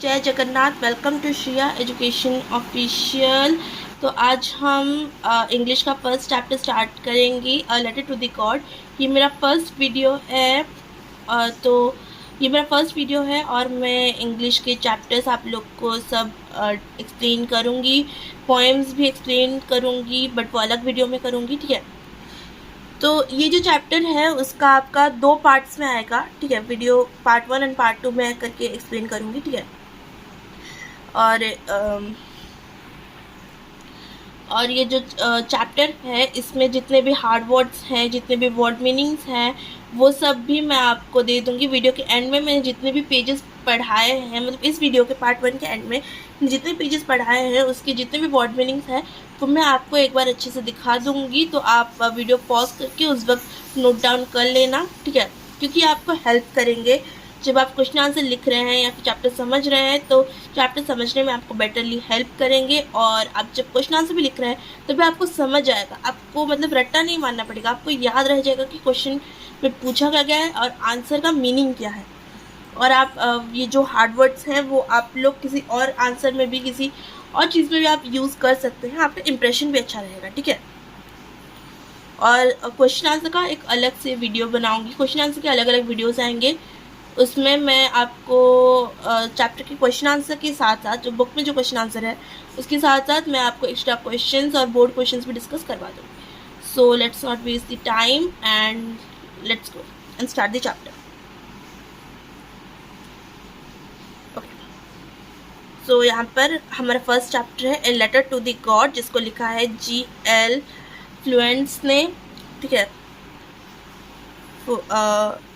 जय Jagannath. Welcome to Shriya education official. तो आज हम इंग्लिश का फर्स्ट चैप्टर स्टार्ट करेंगे, a letter to the God. ये मेरा फर्स्ट वीडियो है। तो ये मेरा फर्स्ट वीडियो है और मैं इंग्लिश के चैप्टर्स आप लोग को सब एक्सप्लेन करूँगी, पोएम्स भी एक्सप्लेन करूँगी, बट वो अलग वीडियो में करूँगी, ठीक है। तो ये जो चैप्टर है उसका आपका 2 पार्ट्स में आएगा, ठीक है। वीडियो पार्ट 1 एंड पार्ट 2 में करके एक्सप्लेन करूँगी, ठीक है। और ये जो चैप्टर है इसमें जितने भी हार्ड वर्ड्स हैं, जितने भी वर्ड मीनिंग्स हैं, वो सब भी मैं आपको दे दूँगी वीडियो के एंड में। मैंने जितने भी पेजेस पढ़ाए हैं, मतलब इस वीडियो के पार्ट 1 के एंड में जितने पेजेस पढ़ाए हैं उसके जितने भी वर्ड मीनिंग्स हैं तो मैं आपको एक बार अच्छे से दिखा दूँगी। तो आप वीडियो पॉज करके उस वक्त नोट डाउन कर लेना, ठीक है, क्योंकि आपको हेल्प करेंगे जब आप क्वेश्चन आंसर लिख रहे हैं या फिर चैप्टर समझ रहे हैं। तो चैप्टर समझने में आपको बेटरली हेल्प करेंगे, और आप जब क्वेश्चन आंसर भी लिख रहे हैं तो भी आपको समझ आएगा। आपको मतलब रट्टा नहीं मारना पड़ेगा, आपको याद रह जाएगा कि क्वेश्चन में पूछा क्या है और आंसर का मीनिंग क्या है। और आप ये जो हार्ड वर्ड्स हैं वो आप लोग किसी और आंसर में भी, किसी और चीज़ में भी आप यूज़ कर सकते हैं। आपका इंप्रेशन भी अच्छा रहेगा, ठीक है। और क्वेश्चन आंसर का एक अलग से वीडियो बनाऊंगी। क्वेश्चन आंसर के अलग अलग वीडियोस आएंगे, उसमें मैं आपको चैप्टर के क्वेश्चन आंसर के साथ साथ, जो बुक में जो क्वेश्चन आंसर है उसके साथ साथ मैं आपको एक्स्ट्रा क्वेश्चंस और बोर्ड क्वेश्चंस भी डिस्कस करवा दूँगी। So let's not waste the time and let's go and start the chapter. Okay, so यहाँ पर हमारा फर्स्ट चैप्टर है a letter to the God, जिसको लिखा है G.L. फ्लुएंस ने, ठीक है।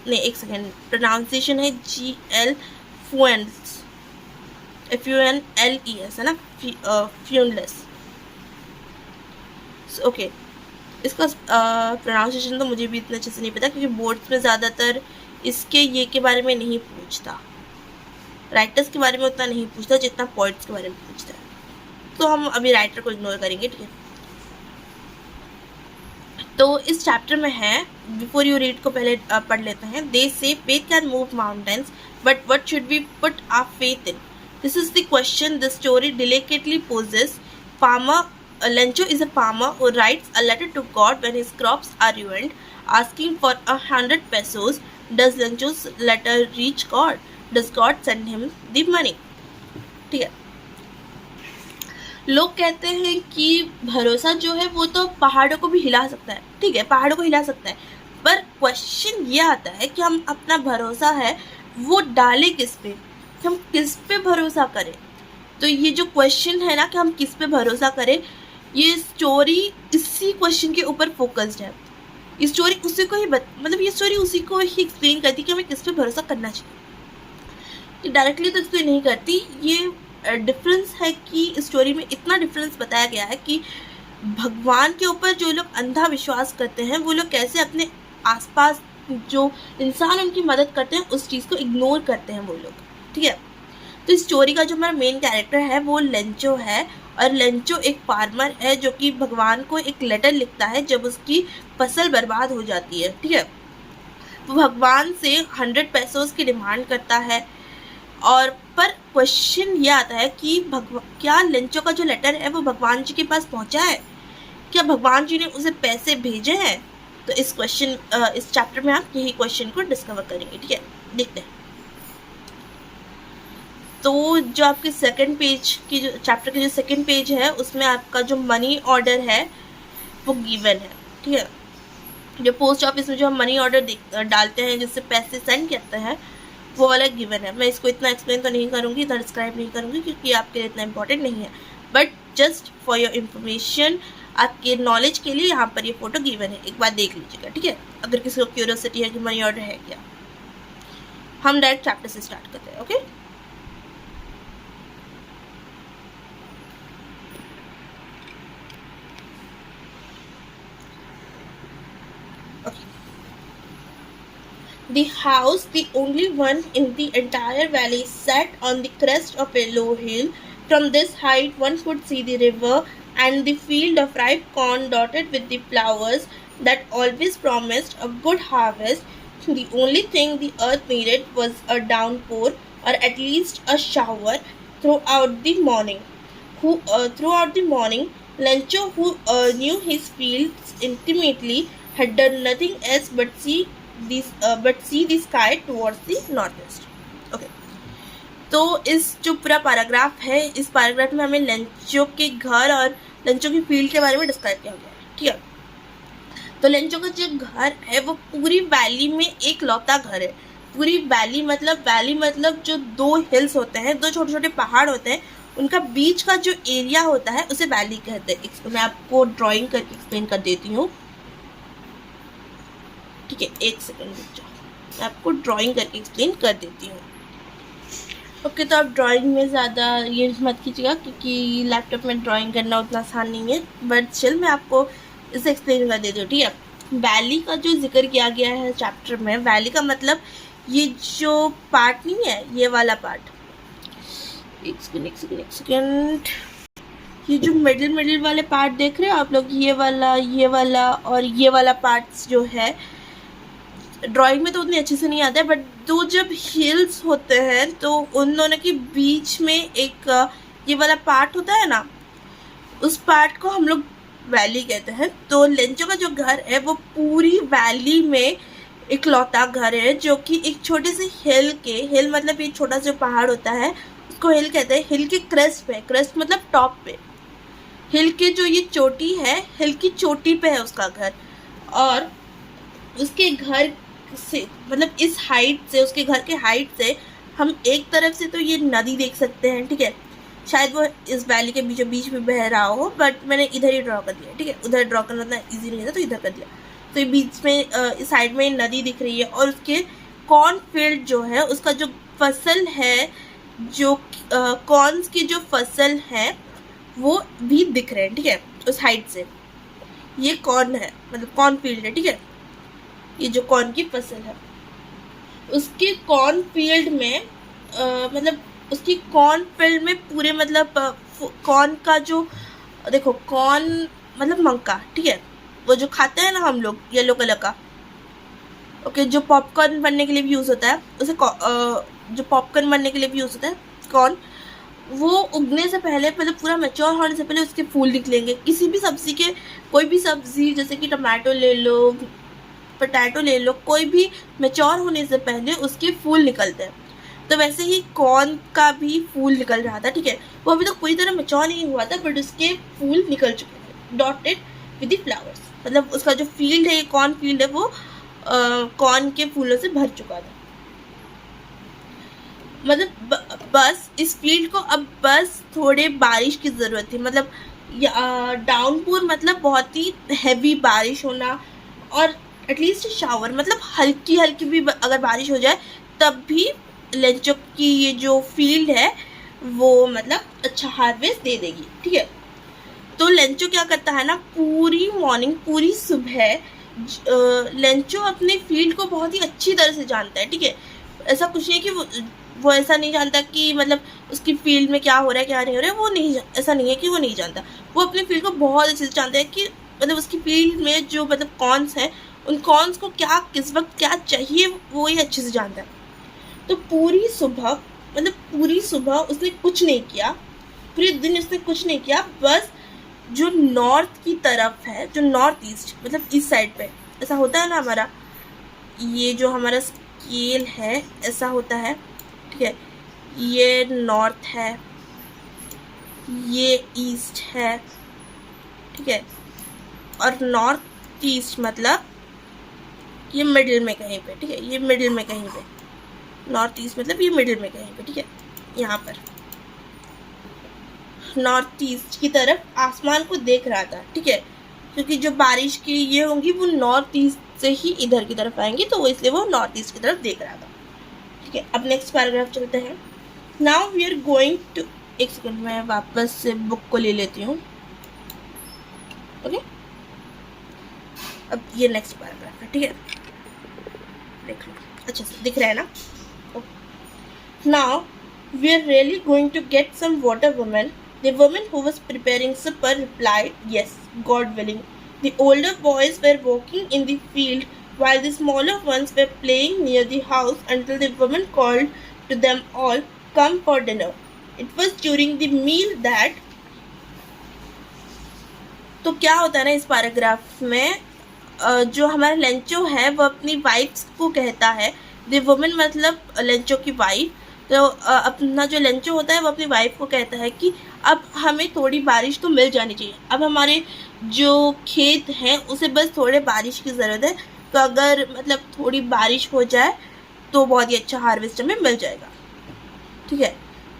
नहीं, एक सेकेंड, प्रोनाउंसिएशन है G.L. फ्लुएंस, FUNLES है ना, फ्यूनलेस। ओके, इसका प्रोनाउंसिएशन तो मुझे भी इतना अच्छे से नहीं पता, क्योंकि बोर्ड्स में ज़्यादातर इसके ये के बारे में नहीं पूछता, राइटर्स के बारे में उतना नहीं पूछता जितना पोइट्स के बारे में पूछता है। तो हम अभी राइटर को इग्नोर करेंगे, ठीक है। तो इस चैप्टर में है, बिफोर यू रीड को पहले पढ़ लेते हैं। They say faith can move mountains, but what should we put our faith in? This is the question the story delicately poses. Farmer Lencho is a farmer who writes a letter to God when his crops are ruined, asking for 100 pesos. Does Lencho's letter reach God? Does God send him the money? ठीक है। लोग कहते हैं कि भरोसा जो है वो तो पहाड़ों को भी हिला सकता है, ठीक है, पहाड़ों को हिला सकता है, पर क्वेश्चन ये आता है कि हम अपना भरोसा है वो डालें किस पे, कि हम किस पे भरोसा करें। तो ये जो क्वेश्चन है ना कि हम किस पे भरोसा करें, ये स्टोरी इसी क्वेश्चन के ऊपर फोकस्ड है। ये स्टोरी उसी को ही मतलब ये स्टोरी उसी को ही एक्सप्लेन करती है कि हमें किस पे भरोसा करना चाहिए। डायरेक्टली तो एक्सप्लेन नहीं करती, ये डिफरेंस है कि स्टोरी में इतना डिफरेंस बताया गया है कि भगवान के ऊपर जो लोग अंधा विश्वास करते हैं वो लोग कैसे अपने आसपास जो इंसान उनकी मदद करते हैं उस चीज़ को इग्नोर करते हैं वो लोग, ठीक है। तो इस स्टोरी का जो हमारा मेन कैरेक्टर है वो लेंचो है, और लेंचो एक फार्मर है जो कि भगवान को एक लेटर लिखता है जब उसकी फसल बर्बाद हो जाती है, ठीक है। वो भगवान से 100 पैसों की डिमांड करता है, और पर क्वेश्चन ये आता है कि क्या लेंचो का जो लेटर है वो भगवान जी के पास पहुंचा है? क्या भगवान जी ने उसे पैसे भेजे हैं? तो इस चैप्टर में आप यही क्वेश्चन को डिस्कवर करेंगे, ठीक है। देखते हैं। तो जो आपके सेकंड पेज की, जो चैप्टर के जो सेकंड पेज है उसमें आपका जो मनी ऑर्डर है वो गिवन है, ठीक है। जो पोस्ट ऑफिस में जो हम मनी ऑर्डर डालते हैं, जिससे पैसे सेंड करते हैं, वो वाला गिवन है। मैं इसको इतना एक्सप्लेन तो नहीं करूँगी, इतना डिस्क्राइब नहीं करूँगी, क्योंकि आपके लिए इतना इंपॉर्टेंट नहीं है, but just for your information, आपके नॉलेज के लिए यहाँ पर ये फोटो गिवन है, एक बार देख लीजिएगा, ठीक है। अगर किसी को क्यूरियोसिटी है कि मनी ऑर्डर है क्या। हम डायरेक्ट चैप्टर से स्टार्ट करते हैं, okay. The house, the only one in the entire valley, sat on the crest of a low hill. From this height one could see the river and the field of ripe corn dotted with the flowers that always promised a good harvest. The only thing the earth needed was a downpour or at least a shower throughout the morning. Throughout the morning, Lencho, who knew his fields intimately, had done nothing else but see the sky towards the northeast. Okay. तो इस जो पूरा paragraph है, इस paragraph में हमें Lencho के घर और लेंचो की फील्ड के बारे में डिस्क्राइब किया गया है, ठीक है। तो लेंचो का जो घर है वो पूरी वैली में एक लौता घर है। पूरी वैली मतलब जो दो हिल्स होते हैं, दो छोटे छोटे पहाड़ होते हैं, उनका बीच का जो एरिया होता है उसे वैली कहते हैं। मैं आपको ड्राइंग करके एक्सप्लेन कर देती हूँ, ठीक है। एक सेकेंड रुक जाओ, मैं आपको ड्राइंग करके एक्सप्लेन कर देती हूँ। ओके, तो आप ड्राइंग में ज़्यादा ये मत कीजिएगा क्योंकि लैपटॉप में ड्राइंग करना उतना आसान नहीं है, बट स्टिल मैं आपको इसे एक्सप्लेन कर देती हूँ, ठीक है। वैली का जो जिक्र किया गया है चैप्टर में, वैली का मतलब ये जो पार्ट नहीं है, ये वाला पार्ट, एक सेकेंड, ये जो मिडिल वाले पार्ट देख रहे हो आप लोग, ये वाला और ये वाला पार्ट्स जो है, ड्राइंग में तो उतनी अच्छे से नहीं आता है, बट दो जब हिल्स होते हैं तो उन दोनों के बीच में एक ये वाला पार्ट होता है ना, उस पार्ट को हम लोग वैली कहते हैं। तो लेंचो का जो घर है वो पूरी वैली में एक लौता घर है, जो कि एक छोटे से हिल मतलब ये छोटा सा पहाड़ होता है उसको हिल कहते हैं। हिल के क्रेस्ट मतलब टॉप पे, हिल के जो ये चोटी है, हिल की चोटी पे है उसका घर। और उसके घर से मतलब इस हाइट से, उसके घर के हाइट से हम एक तरफ से तो ये नदी देख सकते हैं, ठीक है। शायद वो इस वैली के बीचों बीच में बह रहा हो, बट मैंने इधर ही ड्रॉ कर दिया, ठीक है। उधर ड्रॉ करना उतना ईजी नहीं था तो इधर कर दिया। तो ये बीच में इस साइड में नदी दिख रही है, और उसके कॉर्नफील्ड जो है, उसका जो फसल है, जो कॉर्न्स की जो फसल है वो भी दिख रहे हैं, ठीक है। उस हाइट से ये कॉर्न है, मतलब कॉर्नफील्ड है, ठीक है। ये जो कॉर्न की फसल है, उसके कॉर्नफील्ड में मतलब उसकी कॉर्नफील्ड में पूरे मतलब कॉर्न का जो देखो, कॉर्न मतलब मक्का, ठीक है, वो जो खाते हैं ना हम लोग, येलो कलर का, ओके, जो पॉपकॉर्न बनने के लिए भी यूज़ होता है, उसे जो पॉपकॉर्न बनने के लिए भी यूज़ होता है कॉर्न, वो उगने से पहले मतलब पूरा मैच्योर होने से पहले उसके फूल निकलेंगे। किसी भी सब्ज़ी के, कोई भी सब्ज़ी जैसे कि टमाटो ले लो, पोटैटो ले लो, कोई भी मैच्योर होने से पहले उसके फूल निकलते हैं। तो वैसे ही कॉर्न का भी फूल निकल रहा था, ठीक है। वो अभी तक पूरी तरह मैच्योर नहीं हुआ था, बट उसके फूल निकल चुके थे, डॉटेड विद द फ्लावर्स। मतलब उसका जो फील्ड है, कॉर्न फील्ड है, वो कॉर्न के फूलों से भर चुका था। मतलब बस इस फील्ड को अब बस थोड़े बारिश की ज़रूरत थी। मतलब डाउनपूर मतलब बहुत ही हैवी बारिश होना, और एटलीस्ट शावर मतलब हल्की भी अगर बारिश हो जाए तब भी लेंचो की ये जो फील्ड है वो मतलब अच्छा हार्वेस्ट दे देगी, ठीक है। तो लेंचो क्या करता है ना, पूरी मॉर्निंग, पूरी सुबह लेंचो अपने फील्ड को बहुत ही अच्छी तरह से जानता है, ठीक है। ऐसा कुछ नहीं कि वो ऐसा नहीं जानता कि मतलब उसकी फील्ड में क्या हो रहा है क्या नहीं हो रहा है, वो नहीं, ऐसा नहीं है कि वो नहीं जानता। वो अपनी फील्ड को बहुत अच्छे से जानता है कि मतलब उसकी फील्ड में जो मतलब कॉर्न्स हैं, उन कॉर्न्स को क्या किस वक्त क्या चाहिए वो ही अच्छे से जानता है। तो पूरी सुबह उसने कुछ नहीं किया, पूरे दिन उसने कुछ नहीं किया, बस जो नॉर्थ की तरफ है, जो नॉर्थ ईस्ट मतलब इस साइड पे ऐसा होता है ना, हमारा ये जो हमारा स्केल है ऐसा होता है, ठीक है। ये नॉर्थ है, ये ईस्ट है, ठीक है, और नॉर्थ ईस्ट मतलब ये मिडिल में कहीं पे, ठीक है, ये मिडिल में कहीं पे, नॉर्थ ईस्ट मतलब ये मिडिल में कहीं पे, ठीक है। यहाँ पर नॉर्थ ईस्ट की तरफ आसमान को देख रहा था, ठीक है, क्योंकि जो बारिश की ये होंगी वो नॉर्थ ईस्ट से ही इधर की तरफ आएंगी, तो वो इसलिए वो नॉर्थ ईस्ट की तरफ देख रहा था, ठीक है। अब नेक्स्ट पैराग्राफ चलते हैं। Now we are going to, एक सेकेंड मैं वापस से बुक को ले लेती हूँ, ओके। अब ये नेक्स्ट पैराग्राफ है, ठीक है, देख लो अच्छा से दिख रहा है ना। Now we are really going to get some water, woman. The woman who was preparing supper replied, yes, God willing. The older boys were walking in the field while the smaller ones were playing near the house until the woman called to them all, come for dinner. It was during the meal that. तो क्या होता है ना इस paragraph में, जो हमारा Lencho है वो अपनी वाइफ्स को कहता है, द वुमेन मतलब लेंचो की वाइफ, तो अपना जो लेंचो होता है वो अपनी वाइफ को कहता है कि अब हमें थोड़ी बारिश तो मिल जानी चाहिए, अब हमारे जो खेत हैं उसे बस थोड़े बारिश की ज़रूरत है, तो अगर मतलब थोड़ी बारिश हो जाए तो बहुत ही अच्छा हार्वेस्ट हमें मिल जाएगा, ठीक है।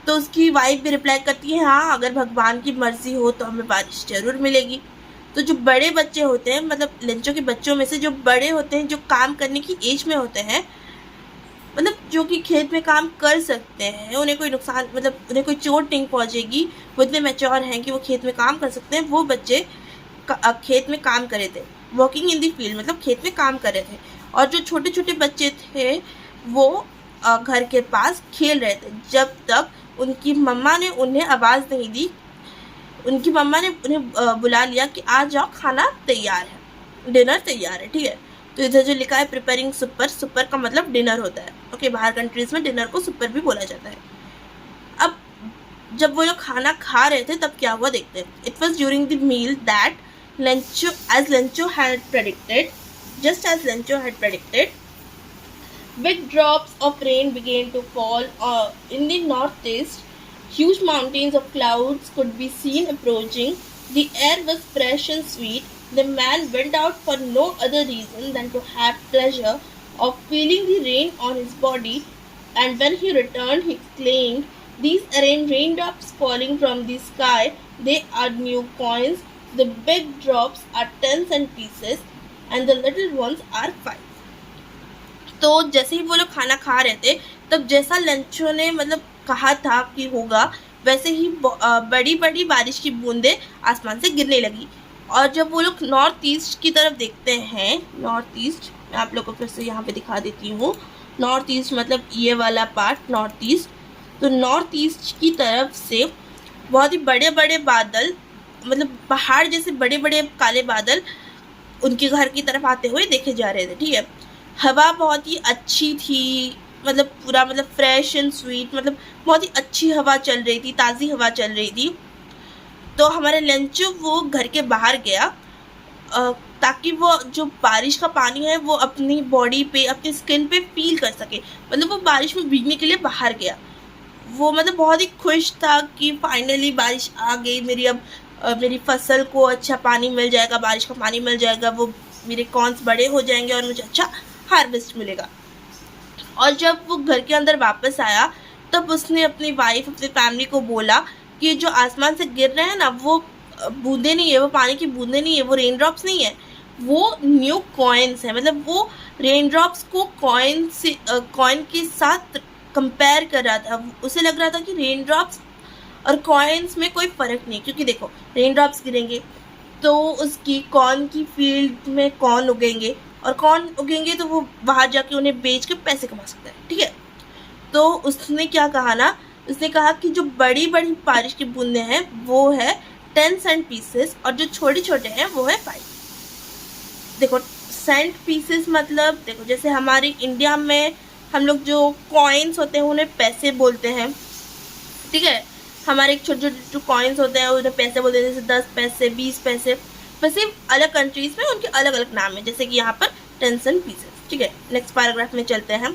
तो उसकी वाइफ भी रिप्लाई करती है, हाँ अगर भगवान की मर्जी हो तो हमें बारिश ज़रूर मिलेगी। तो जो बड़े बच्चे होते हैं, मतलब लेंचो के बच्चों में से जो बड़े होते हैं, जो काम करने की एज में होते हैं, मतलब जो कि खेत में काम कर सकते हैं, उन्हें कोई नुकसान मतलब उन्हें कोई चोट नहीं पहुंचेगी, वो इतने मैच्योर हैं कि वो खेत में काम कर सकते हैं, वो बच्चे खेत में काम कर रहे थे, वॉकिंग इन दी फील्ड मतलब खेत में काम कर रहे थे। और जो छोटे छोटे बच्चे थे वो घर के पास खेल रहे थे, जब तक उनकी मम्मा ने उन्हें आवाज़ नहीं दी। उनकी मम्मा ने उन्हें बुला लिया कि आ जाओ खाना तैयार है, डिनर तैयार है, ठीक है। तो इधर जो लिखा है प्रिपेयरिंग सुपर, सुपर का मतलब डिनर होता है, ओके। बाहर कंट्रीज में डिनर को सुपर भी बोला जाता है। अब जब वो लोग खाना खा रहे थे तब क्या हुआ देखते हैं। It was during the meal that Lencho had predicted, just as Lencho had predicted, big drops of rain began to fall in the northeast. Huge mountains of clouds could be seen approaching. The air was fresh and sweet. The man went out for no other reason than to have pleasure of feeling the rain on his body, and when he returned he exclaimed, "These raindrops falling from the sky, they are new coins. The big drops are 10 cent pieces and the little ones are 5." तो जैसे ही वो लोग खाना खा रहे थे तब जैसा लेंचो ने मतलब कहा था कि होगा, वैसे ही बड़ी बड़ी बारिश की बूंदें आसमान से गिरने लगी। और जब वो लोग नॉर्थ ईस्ट की तरफ देखते हैं, नॉर्थ ईस्ट मैं आप लोगों को फिर से यहाँ पे दिखा देती हूँ, नॉर्थ ईस्ट मतलब ये वाला पार्ट नॉर्थ ईस्ट। तो नॉर्थ ईस्ट की तरफ से बहुत ही बड़े बड़े बादल, मतलब पहाड़ जैसे बड़े बड़े काले बादल उनके घर की तरफ आते हुए देखे जा रहे थे, ठीक है। हवा बहुत ही अच्छी थी, मतलब पूरा मतलब फ्रेश एंड स्वीट, मतलब बहुत ही अच्छी हवा चल रही थी, ताज़ी हवा चल रही थी। तो हमारे लेंचो वो घर के बाहर गया ताकि वो जो बारिश का पानी है वो अपनी बॉडी पे, अपनी स्किन पे फील कर सके, मतलब वो बारिश में भीगने के लिए बाहर गया। वो मतलब बहुत ही खुश था कि फाइनली बारिश आ गई, मेरी फसल को अच्छा पानी मिल जाएगा, बारिश का पानी मिल जाएगा, वो मेरे कॉर्न्स बड़े हो जाएंगे और मुझे अच्छा हार्वेस्ट मिलेगा। और जब वो घर के अंदर वापस आया तब उसने अपनी वाइफ, अपनी फैमिली को बोला कि जो आसमान से गिर रहे हैं ना वो बूंदे नहीं है, वो पानी की बूंदे नहीं है, वो रेन ड्रॉप्स नहीं है, वो न्यू कॉइन्स है। मतलब वो रेन ड्रॉप्स को कॉइन के साथ कंपेयर कर रहा था। उसे लग रहा था कि रेन ड्रॉप्स और कॉइन्स में कोई फ़र्क नहीं, क्योंकि देखो रेन ड्रॉप्स गिरेंगे तो उसकी कॉर्न की फील्ड में कॉर्न उगेंगे, और कॉर्न उगेंगे तो वो बाहर जाके उन्हें बेच के पैसे कमा सकता है, ठीक है। तो उसने क्या कहा ना, उसने कहा कि जो बड़ी बड़ी बारिश की बूंदें हैं वो है 10 सेंट पीसेस, और जो छोटे छोटे हैं वो है 5। देखो सेंट पीसेस मतलब देखो जैसे हमारे इंडिया में हम लोग जो कॉइन्स होते हैं उन्हें पैसे बोलते हैं, ठीक है। हमारे एक छोटे छोटे जो कॉइन्स होते हैं उन्हें पैसे बोलते हैं, जैसे 10 पैसे 20 पैसे। वैसे अलग कंट्रीज़ में उनके अलग अलग नाम है, जैसे कि यहाँ पर 10 सेंट पीसेस, ठीक है। नेक्स्ट पैराग्राफ में चलते हैं।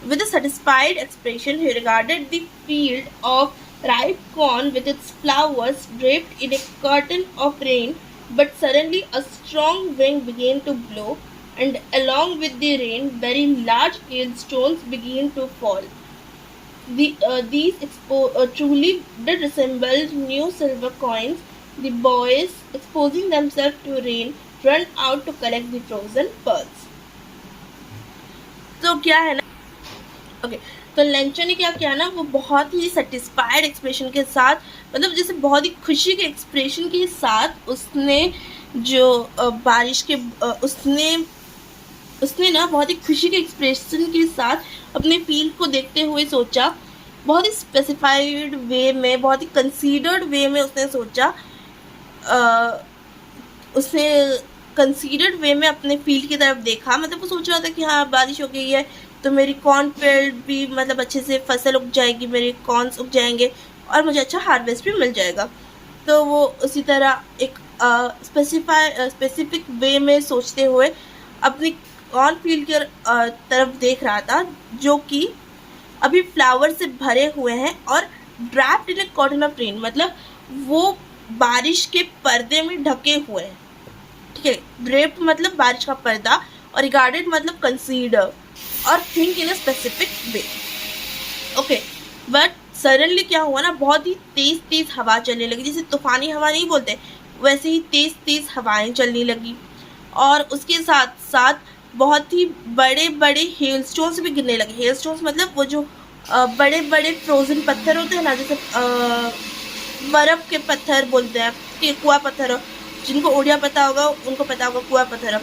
With a satisfied expression, he regarded the field of ripe corn with its flowers draped in a curtain of rain. But suddenly a strong wind began to blow, and along with the rain, very large hailstones began to fall. These truly did resemble new silver coins. The boys, exposing themselves to rain, ran out to collect the frozen pearls. तो क्या है ना, okay तो Lencho ने क्या किया ना, वो बहुत ही सेटिस्फाइड एक्सप्रेशन के साथ, मतलब जैसे बहुत ही खुशी के एक्सप्रेशन के साथ उसने जो बारिश के उसने ना बहुत ही खुशी के एक्सप्रेशन के साथ अपने फील्ड को देखते हुए सोचा, बहुत ही स्पेसिफाइड वे में, बहुत ही कंसीडर्ड वे में उसने सोचा, उसने कंसीडर्ड वे में अपने फील्ड की तरफ देखा। मतलब वो सोच रहा था कि हाँ बारिश हो गई है तो मेरी कॉर्न फील्ड भी मतलब अच्छे से फसल उग जाएगी, मेरे कॉर्न्स उग जाएंगे और मुझे अच्छा हार्वेस्ट भी मिल जाएगा। तो वो उसी तरह एक स्पेसिफिक वे में सोचते हुए अपनी कॉर्न फील्ड की तरफ देख रहा था, जो कि अभी फ्लावर से भरे हुए हैं और draped in A cotton of rain, मतलब वो बारिश के पर्दे में ढके हुए हैं। ठीक है, ड्रेप्ड मतलब बारिश का पर्दा और रिगार्डेड मतलब कंसीडर और think in a specific way. Okay, but suddenly क्या हुआ ना, बहुत ही तेज तेज हवा चलने लगी, जैसे तूफानी हवा नहीं बोलते वैसे ही तेज तेज हवाएं चलने लगी और उसके साथ साथ बहुत ही बड़े बड़े हेलस्टोन्स भी गिरने लगे। हेलस्टोन्स मतलब वो जो बड़े बड़े फ्रोजन पत्थर होते हैं ना, जैसे बर्फ के पत्थर बोलते हैं कि कुआ पत्थर, जिनको ओडिया पता होगा उनको पता होगा कुआ पत्थर,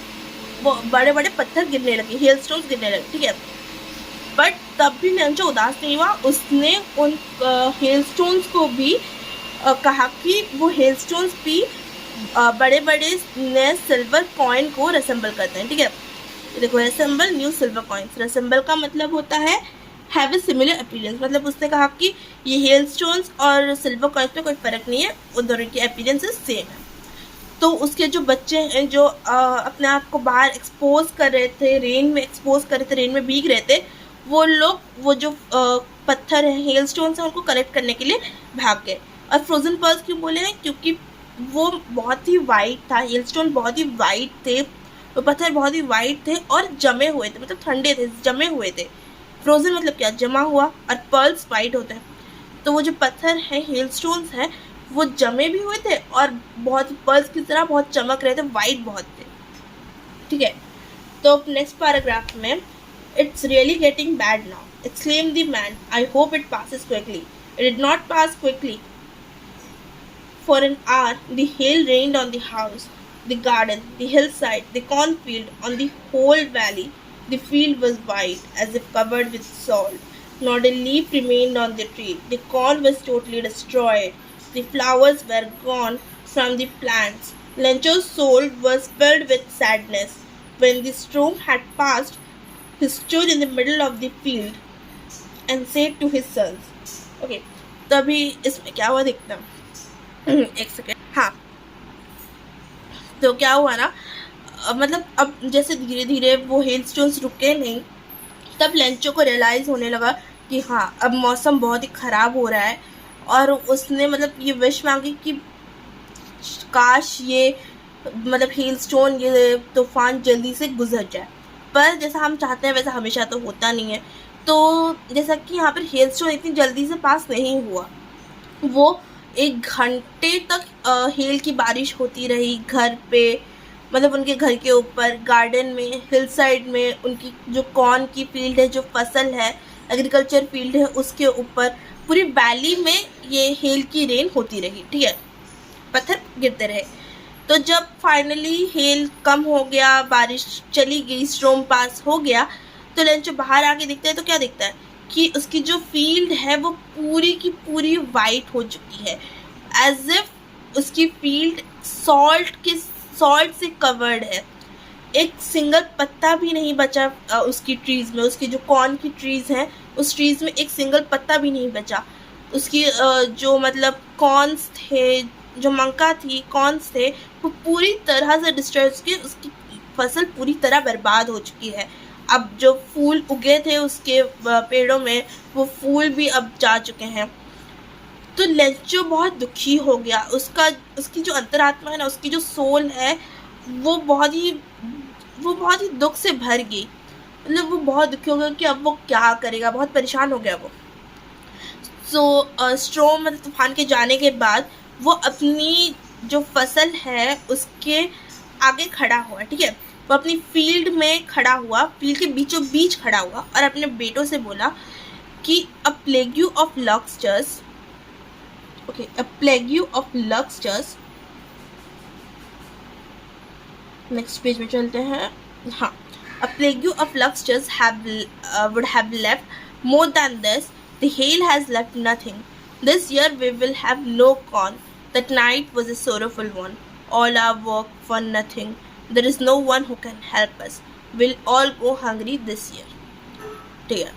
वो बड़े बड़े पत्थर गिरने लगे, हेलस्टोन्स गिरने लगे। ठीक है, बट तब भी लेंचो उदास नहीं हुआ, उसने उन हेलस्टोन्स को भी कहा कि वो हेलस्टोन्स भी बड़े बड़े नए सिल्वर कॉइन को रिसेंबल करते हैं। ठीक है, देखो resemble new silver coins, resemble का मतलब होता है हैव ए सिमिलर अपीयरेंस, मतलब उसने कहा कि ये हेलस्टोन्स और सिल्वर कॉइन्स में कोई फर्क नहीं है, उन दोनों की अपीयरेंसेस सेम है। तो उसके जो बच्चे हैं जो अपने आप को बाहर एक्सपोज कर रहे थे, रेन में एक्सपोज कर रहे थे, रेन में भीग रहे थे, वो लोग वो जो पत्थर हैं, हेलस्टोन्स हैं, उनको कलेक्ट करने के लिए भाग गए। और फ्रोजन पर्ल्स क्यों बोले हैं, क्योंकि वो बहुत ही वाइट था, हेलस्टोन बहुत ही वाइट थे, वो पत्थर बहुत ही वाइट थे और जमे हुए थे, मतलब ठंडे थे, जमे हुए थे। फ्रोजन मतलब क्या, जमा हुआ, और पर्ल्स वाइट होते हैं। तो वो जो पत्थर है, हेलस्टोन्स हैं, वो जमे भी हुए थे और बहुत पर्ल्स की तरह बहुत चमक रहे थे, वाइट बहुत थे। ठीक है, तो नेक्स्ट पैराग्राफ में it's really getting bad now, exclaimed the man. I hope it passes quickly. It did not pass quickly. For an hour, the hail rained on the house, the garden, the hillside, the cornfield, on the whole valley. The field was white, as if covered with salt. Not a leaf remained on the tree. The corn was totally destroyed. The flowers were gone from the plants. Lencho's soul was filled with sadness. When the storm had passed, he stood in the middle of the field and said to his sons. Okay, तो अभी इसमें क्या हुआ देखते हैं। एक second, हाँ, तो क्या हुआ ना, मतलब अब जैसे धीरे धीरे वो हेलस्टोन्स रुके नहीं, तब लेंचो को रियलाइज़ होने लगा कि हाँ अब मौसम बहुत ही ख़राब हो रहा है, और उसने मतलब ये विश मांगी कि काश ये मतलब हेलस्टोन, ये तूफान जल्दी से गुजर जाए। पर जैसा हम चाहते हैं वैसा हमेशा तो होता नहीं है। तो जैसा कि यहाँ पर हेलस्टोन इतनी जल्दी से पास नहीं हुआ, वो 1 घंटे तक हेल की बारिश होती रही घर पे, मतलब उनके घर के ऊपर, गार्डन में, हिल साइड में, उनकी जो कॉर्न की फील्ड है, जो फसल है, एग्रीकल्चर फील्ड है, उसके ऊपर पूरी वैली में ये हेल की रेन होती रही। ठीक है, पत्थर गिरते रहे। तो जब फाइनली हेल कम हो गया, बारिश चली गई, स्टॉर्म पास हो गया, तो लेंचो बाहर आके देखता है तो क्या देखता है कि उसकी जो फील्ड है वो पूरी की पूरी वाइट हो चुकी है, एज इफ उसकी फील्ड सॉल्ट से कवर्ड है। एक सिंगल पत्ता भी नहीं बचा उसकी ट्रीज़ में, उसकी जो कॉर्न की ट्रीज़ हैं उस ट्रीज़ में एक सिंगल पत्ता भी नहीं बचा। उसकी जो मतलब कॉर्न्स थे, जो मंका थी, कॉर्न्स थे, वो पूरी तरह से डिस्ट्रॉय, उसकी फसल पूरी तरह बर्बाद हो चुकी है। अब जो फूल उगे थे उसके पेड़ों में, वो फूल भी अब जा चुके हैं। तो लेंचो बहुत दुखी हो गया, उसकी जो अंतरात्मा है ना, उसकी जो सोल है, वो बहुत ही दुख से भर गई। मतलब वो बहुत दुखी हो गया कि अब वो क्या करेगा, बहुत परेशान हो गया वो। स्टॉर्म मतलब तूफान के जाने के बाद वो अपनी जो फसल है उसके आगे खड़ा हुआ। ठीक है, वो अपनी फील्ड में खड़ा हुआ, फील्ड के बीचों बीच खड़ा हुआ और अपने बेटों से बोला कि a plague of locusts, okay, a plague of locusts, next page में चलते हैं। हाँ, a plague of locusts would have left more than this. The hail has left nothing. This year we will have no corn. That night was a sorrowful one. All our work for nothing. There is no one who can help us. We'll all go hungry this year. ठीक है।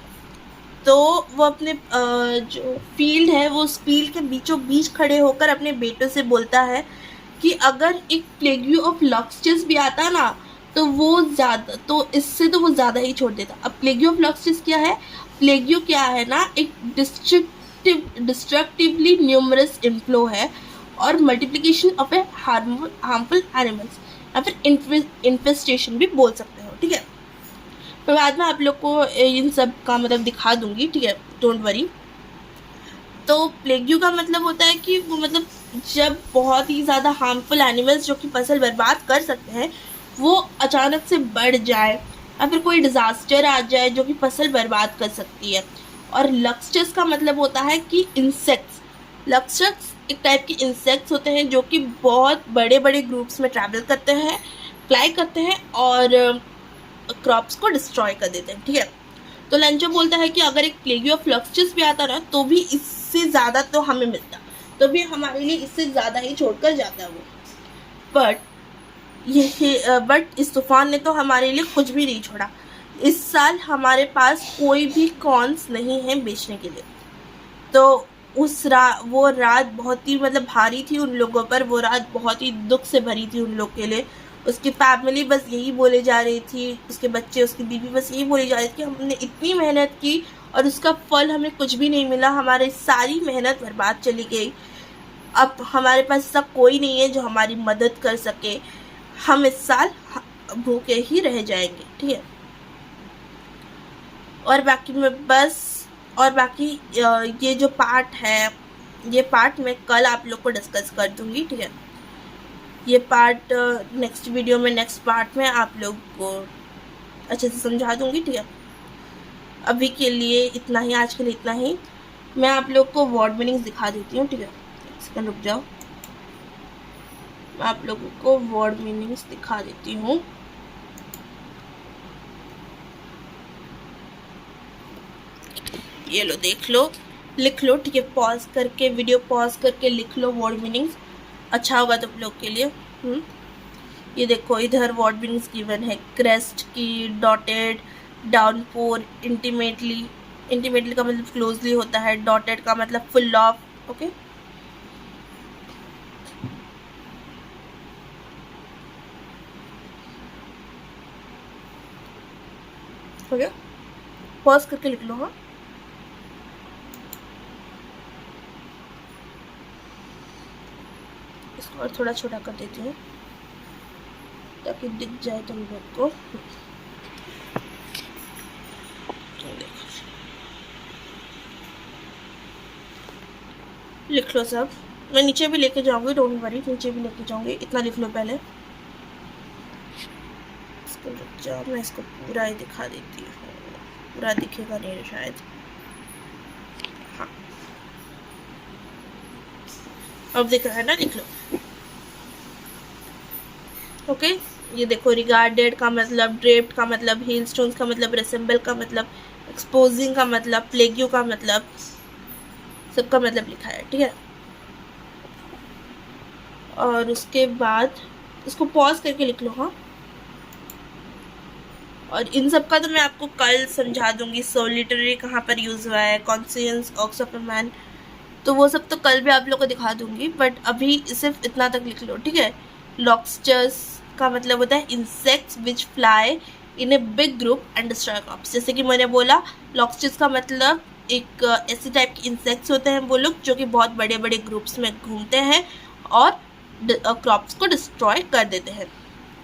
तो वो अपने जो field है वो उस field के बीचों बीच खड़े होकर अपने बेटों से बोलता है कि अगर एक प्लेग्यू ऑफ लक्सटिस भी आता ना तो वो ज़्यादा, तो इससे तो वो ज़्यादा ही छोड़ देता। अब प्लेग्यू ऑफ लक्सटिस क्या है? प्लेग्यू क्या है ना, एक डिस्ट्रक्टिवली न्यूमरस इन्फ्लो है और multiplication of A harmful animals या फिर इन्फेस्टेशन भी बोल सकते हो, ठीक है। मैं बाद में आप लोग को इन सब का मतलब दिखा दूंगी, ठीक है, डोंट वरी। तो प्लेग्यू का मतलब होता है कि वो मतलब जब बहुत ही ज़्यादा हार्मफुल एनिमल्स जो कि फसल बर्बाद कर सकते हैं वो अचानक से बढ़ जाए या फिर कोई डिज़ास्टर आ जाए जो कि फसल बर्बाद कर सकती है। और लक्सटस का मतलब होता है कि इंसेक्ट्स, लक्सटस एक टाइप के इंसेक्ट्स होते हैं जो कि बहुत बड़े बड़े ग्रुप्स में ट्रैवल करते हैं, फ्लाई करते हैं और क्रॉप्स को डिस्ट्रॉय कर देते हैं, ठीक है। तो लेंचो बोलता है कि अगर एक प्लेग्यू ऑफ लक्सटस भी आता ना तो भी इससे ज़्यादा तो हमें मिलता, तो भी हमारे लिए इससे ज़्यादा ही छोड़कर जाता है वो। बट इस तूफान ने तो हमारे लिए कुछ भी नहीं छोड़ा। इस साल हमारे पास कोई भी कॉर्न्स नहीं है बेचने के लिए। तो वो रात बहुत ही मतलब भारी थी उन लोगों पर, वो रात बहुत ही दुख से भरी थी उन लोग के लिए। उसकी फैमिली बस यही बोले जा रही थी, उसके बच्चे, उसकी बीवी बस यही बोली जा रही थी कि हमने इतनी मेहनत की और उसका फल हमें कुछ भी नहीं मिला, हमारी सारी मेहनत बर्बाद चली गई। अब हमारे पास ऐसा कोई नहीं है जो हमारी मदद कर सके, हम इस साल भूखे ही रह जाएंगे, ठीक है। और बाकी ये जो पार्ट है, ये पार्ट मैं कल आप लोग को डिस्कस कर दूंगी, ठीक है। ये पार्ट नेक्स्ट वीडियो में, नेक्स्ट पार्ट में आप लोग को अच्छे से समझा दूंगी, ठीक है। अभी के लिए इतना ही, आज के लिए इतना ही। मैं आप लोग को वर्ड मीनिंग्स दिखा देती हूँ, ठीक है। एक सेकंड रुक जाओ, मैं आप लोगों को वर्ड मीनिंग्स दिखा देती हूँ। ये लो, देख लो, लिख लो, ठीक है। पॉज करके, वीडियो पॉज करके लिख लो वर्ड मीनिंग्स, अच्छा होगा तुम लोग के लिए। ये देखो, इधर वर्ड मीनिंग्स गिवन है। क्रेस्ट की, डॉटेड, डाउनपोर, इंटीमेटली का मतलब क्लोजली होता है, डॉटेड का मतलब फुल ऑफ, ओके। हो गया, पॉज करके लिख लो। हाँ, इसको और थोड़ा छोटा कर देती हूँ ताकि दिख जाए तुम लोग को। लिख लो सब, मैं नीचे भी लेके जाऊंगी, डोंट वरी, नीचे भी लेके जाऊंगी। इतना लिख लो पहले, इसको रुक जाओ, मैं इसको पूरा ही दिखा देती हूँ, पूरा दिखेगा नहीं शायद। हाँ, अब दिख रहा है ना, लिख लो, ओके। ये देखो, रिगार्डेड का मतलब, ड्रेप्ड का मतलब, हेलस्टोन्स का मतलब, रेसेंबल का मतलब, एक्सपोजिंग का मतलब, प्लेग्यू का मतलब, सबका मतलब लिखा है, ठीक है। और उसके बाद इसको पॉज करके लिख लो। हाँ, और इन सब का तो मैं आपको कल समझा दूंगी। सोलिटरी कहाँ पर यूज़ हुआ है, conscience, ox of a man, तो वो सब तो कल भी आप लोग को दिखा दूंगी, बट अभी सिर्फ इतना तक लिख लो, ठीक है। लॉबस्टर्स का मतलब होता है insects which fly in a big group and destroy crops. जैसे कि मैंने बोला, लॉबस्टर्स का मतलब एक ऐसी टाइप के इंसेक्ट्स होते हैं वो लोग जो कि बहुत बड़े बड़े ग्रुप्स में घूमते हैं और क्रॉप्स को डिस्ट्रॉय कर देते हैं,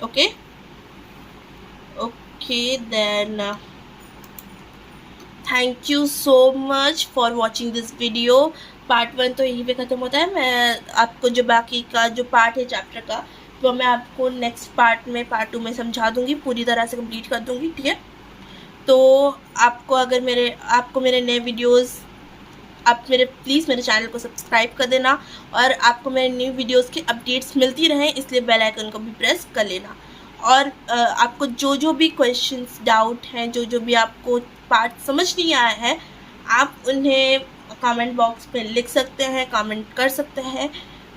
okay. Okay then, thank you so much for watching this video. Part 1 तो यहीं पे ख़त्म होता है। मैं आपको जो बाकी का जो पार्ट है चैप्टर का, तो मैं आपको नेक्स्ट पार्ट में, पार्ट 2 में समझा दूंगी, पूरी तरह से कंप्लीट कर दूंगी, ठीक है। तो आपको अगर मेरे नए वीडियोस, आप प्लीज़ मेरे चैनल को सब्सक्राइब कर देना और आपको मेरे न्यू वीडियोस की अपडेट्स मिलती रहें, इसलिए बेल आइकन को भी प्रेस कर लेना। और आपको जो भी क्वेश्चंस, डाउट हैं, जो भी आपको पार्ट समझ नहीं आया है, आप उन्हें कमेंट बॉक्स में लिख सकते हैं, कमेंट कर सकते हैं।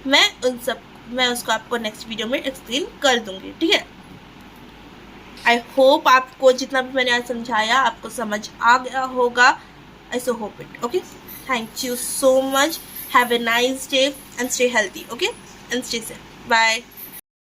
मैं उसको आपको नेक्स्ट वीडियो में एक्सप्लेन कर दूँगी, ठीक है। आई होप आपको जितना भी मैंने आज समझाया आपको समझ आ गया होगा. I so hope it. Okay, thank you so much. Have a nice day and stay healthy. Okay, and stay safe. Bye.